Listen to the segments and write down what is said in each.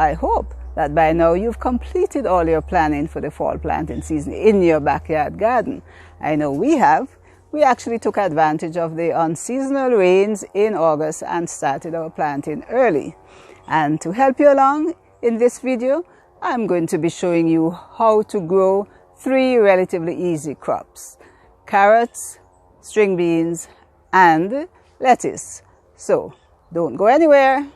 I hope that by now you've completed all your planning for the fall planting season in your backyard garden. I know we have. We actually took advantage of the unseasonal rains in August and started our planting early. And to help you along in this video, I'm going to be showing you how to grow 3 relatively easy crops: carrots, string beans, and lettuce. So don't go anywhere.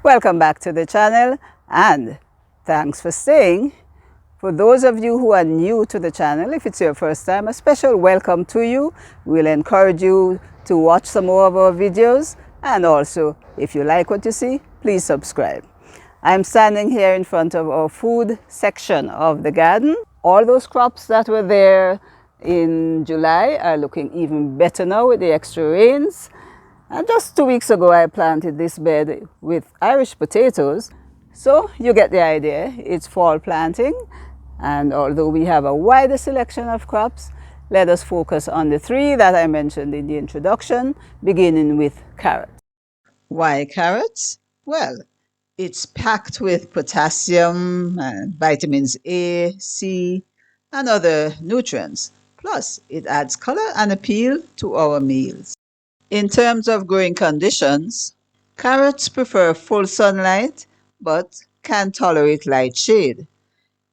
Welcome back to the channel, and thanks for staying. For those of you who are new to the channel, if it's your first time, a special welcome to you. We'll encourage you to watch some more of our videos, and also if you like what you see, please subscribe. I'm standing here in front of our food section of the garden. All those crops that were there in July are looking even better now with the extra rains. And just 2 weeks ago, I planted this bed with Irish potatoes. So you get the idea, it's fall planting. And although we have a wider selection of crops, let us focus on the 3 that I mentioned in the introduction, beginning with carrots. Why carrots? Well, it's packed with potassium, vitamins A, C, and other nutrients. Plus, it adds color and appeal to our meals. In terms of growing conditions, carrots prefer full sunlight but can tolerate light shade.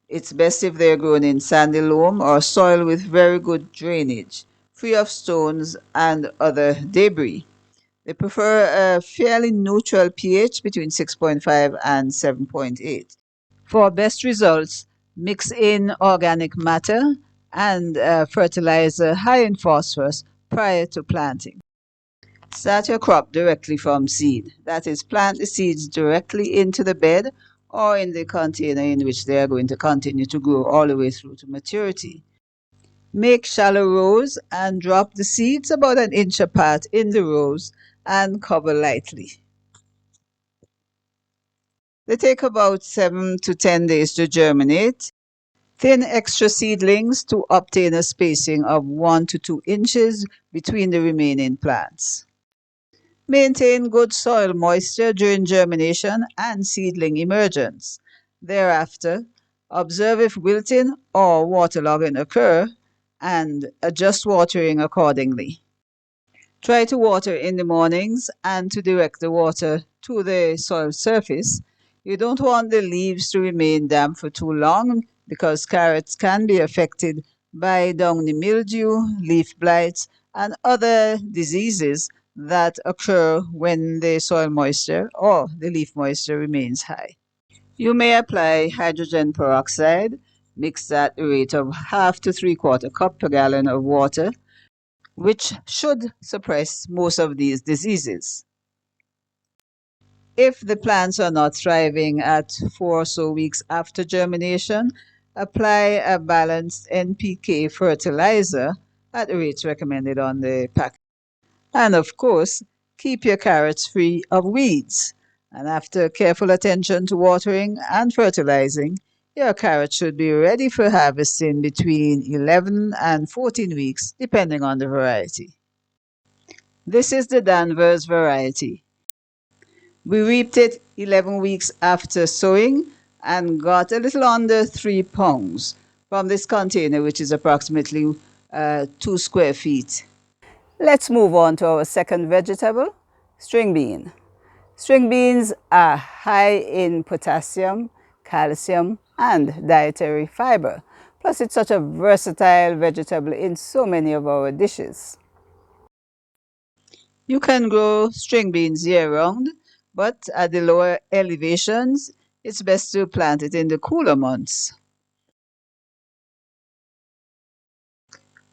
It's best if they're grown in sandy loam or soil with very good drainage, free of stones and other debris. They prefer a fairly neutral pH between 6.5 and 7.8. For best results, mix in organic matter and fertilizer high in phosphorus prior to planting. Start your crop directly from seed. That is, plant the seeds directly into the bed or in the container in which they are going to continue to grow all the way through to maturity. Make shallow rows and drop the seeds about 1 inch apart in the rows and cover lightly. They take about 7 to 10 days to germinate. Thin extra seedlings to obtain a spacing of 1 to 2 inches between the remaining plants. Maintain good soil moisture during germination and seedling emergence. Thereafter, observe if wilting or waterlogging occur and adjust watering accordingly. Try to water in the mornings and to direct the water to the soil surface. You don't want the leaves to remain damp for too long because carrots can be affected by downy mildew, leaf blights, and other diseases that occur when the soil moisture or the leaf moisture remains high. You may apply hydrogen peroxide, mixed at the rate of 1/2 to 3/4 cup per gallon of water, which should suppress most of these diseases. If the plants are not thriving at 4 or so weeks after germination, apply a balanced NPK fertilizer at the rates recommended on the pack. And of course, keep your carrots free of weeds. And after careful attention to watering and fertilizing, your carrots should be ready for harvesting between 11 and 14 weeks, depending on the variety. This is the Danvers variety. We reaped it 11 weeks after sowing and got a little under 3 pounds from this container, which is approximately 2 square feet. Let's move on to our second vegetable, string bean. String beans are high in potassium, calcium, and dietary fiber. Plus, it's such a versatile vegetable in so many of our dishes. You can grow string beans year-round, but at the lower elevations, it's best to plant it in the cooler months.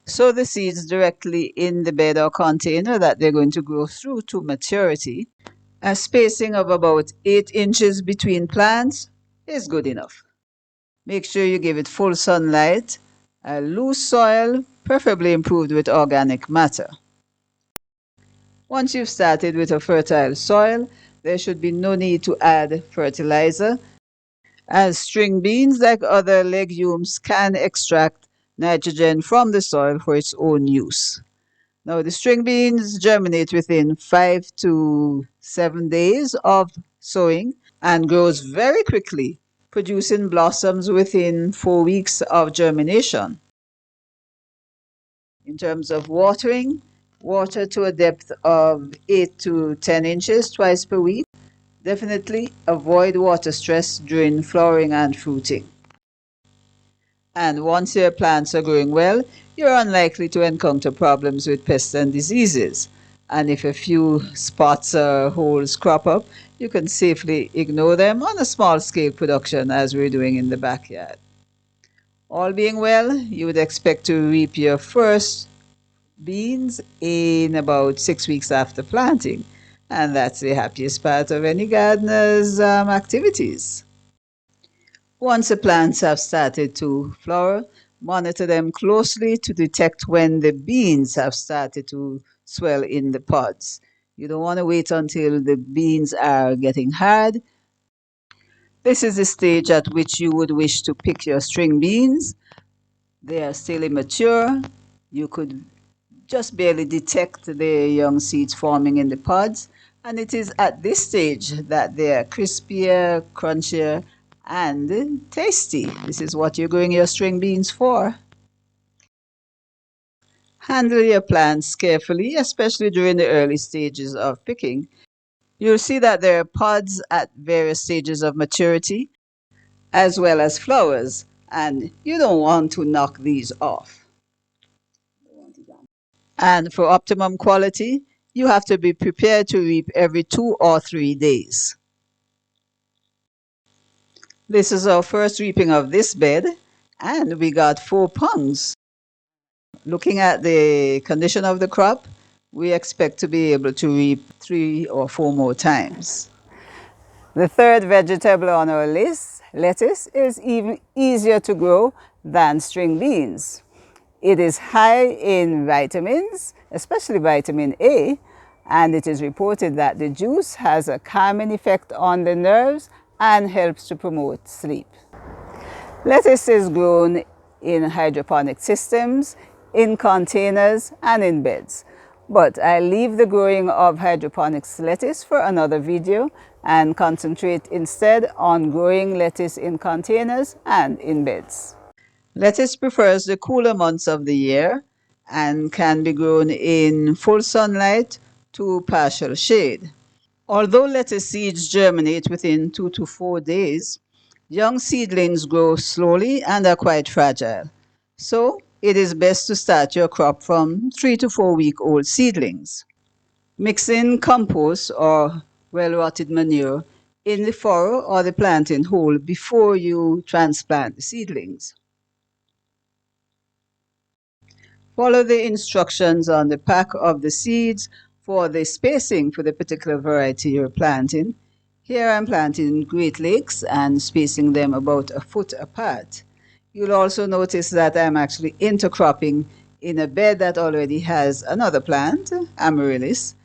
Sow the seeds directly in the bed or container that they're going to grow through to maturity. A spacing of about 8 inches between plants is good enough. Make sure you give it full sunlight, a loose soil, preferably improved with organic matter. Once you've started with a fertile soil, there should be no need to add fertilizer, as string beans, like other legumes, can extract nitrogen from the soil for its own use. Now, the string beans germinate within 5 to 7 days of sowing and grows very quickly, producing blossoms within 4 weeks of germination. In terms of watering, water to a depth of 8 to 10 inches twice per week. Definitely avoid water stress during flowering and fruiting. And once your plants are growing well, you're unlikely to encounter problems with pests and diseases. And if a few spots or holes crop up, you can safely ignore them on a small scale production as we're doing in the backyard. All being well, you would expect to reap your first beans in about 6 weeks after planting. And that's the happiest part of any gardener's activities. Once the plants have started to flower, monitor them closely to detect when the beans have started to swell in the pods. You don't want to wait until the beans are getting hard. This is the stage at which you would wish to pick your string beans. They are still immature. You could just barely detect the young seeds forming in the pods, and it is at this stage that they are crispier, crunchier, and tasty. This is what you're growing your string beans for. Handle your plants carefully, especially during the early stages of picking. You'll see that there are pods at various stages of maturity, as well as flowers, and you don't want to knock these off. And for optimum quality, you have to be prepared to reap every 2 or 3 days. This is our first reaping of this bed, and we got 4 pounds. Looking at the condition of the crop, we expect to be able to reap 3 or 4 more times. The third vegetable on our list, lettuce, is even easier to grow than string beans. It is high in vitamins, especially vitamin A, and it is reported that the juice has a calming effect on the nerves and helps to promote sleep. Lettuce is grown in hydroponic systems, in containers, and in beds. But I leave the growing of hydroponics lettuce for another video and concentrate instead on growing lettuce in containers and in beds. Lettuce prefers the cooler months of the year and can be grown in full sunlight to partial shade. Although lettuce seeds germinate within 2 to 4 days, young seedlings grow slowly and are quite fragile. So it is best to start your crop from 3 to 4 week old seedlings. Mix in compost or well-rotted manure in the furrow or the planting hole before you transplant the seedlings. Follow the instructions on the pack of the seeds for the spacing for the particular variety you're planting. Here I'm planting Great Lakes and spacing them about a foot apart. You'll also notice that I'm actually intercropping in a bed that already has another plant, Amaryllis.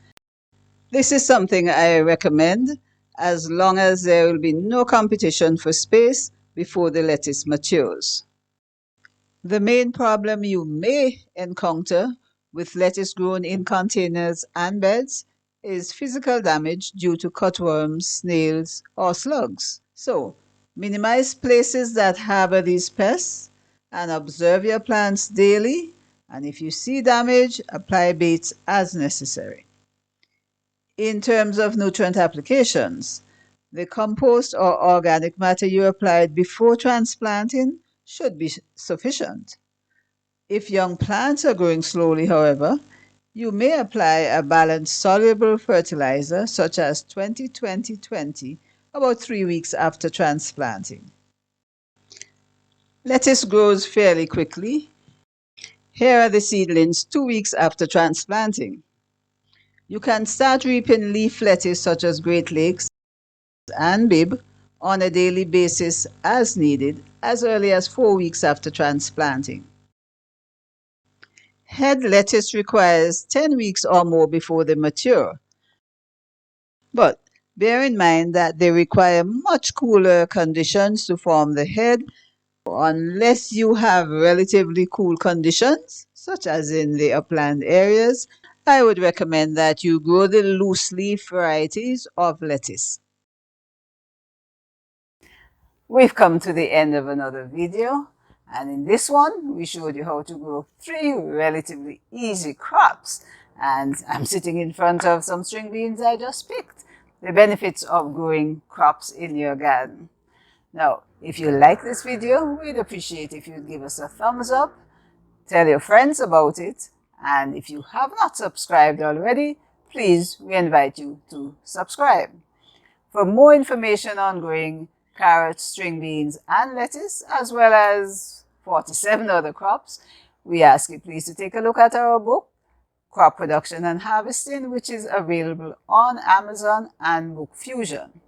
This is something I recommend as long as there will be no competition for space before the lettuce matures. The main problem you may encounter with lettuce grown in containers and beds is physical damage due to cutworms, snails, or slugs. So, minimize places that harbor these pests and observe your plants daily. And if you see damage, apply baits as necessary. In terms of nutrient applications, the compost or organic matter you applied before transplanting should be sufficient. If young plants are growing slowly, however, you may apply a balanced soluble fertilizer such as 20-20-20 about 3 weeks after transplanting. Lettuce grows fairly quickly. Here are the seedlings 2 weeks after transplanting. You can start reaping leaf lettuce such as Great Lakes and Bib on a daily basis as needed as early as 4 weeks after transplanting. Head lettuce requires 10 weeks or more before they mature. But bear in mind that they require much cooler conditions to form the head. Unless you have relatively cool conditions, such as in the upland areas, I would recommend that you grow the loose leaf varieties of lettuce. We've come to the end of another video, and in this one we showed you how to grow 3 relatively easy crops. And I'm sitting in front of some string beans I just picked. The benefits of growing crops in your garden. Now, if you like this video, we'd appreciate if you'd give us a thumbs up, tell your friends about it, and if you have not subscribed already, please, we invite you to subscribe. For more information on growing carrots, string beans, and lettuce, as well as 47 other crops, we ask you please to take a look at our book, Crop Production and Harvesting, which is available on Amazon and Book Fusion.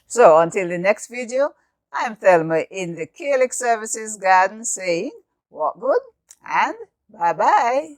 So until the next video, I'm Thelma in the Calyx Services garden saying, walk good and bye-bye.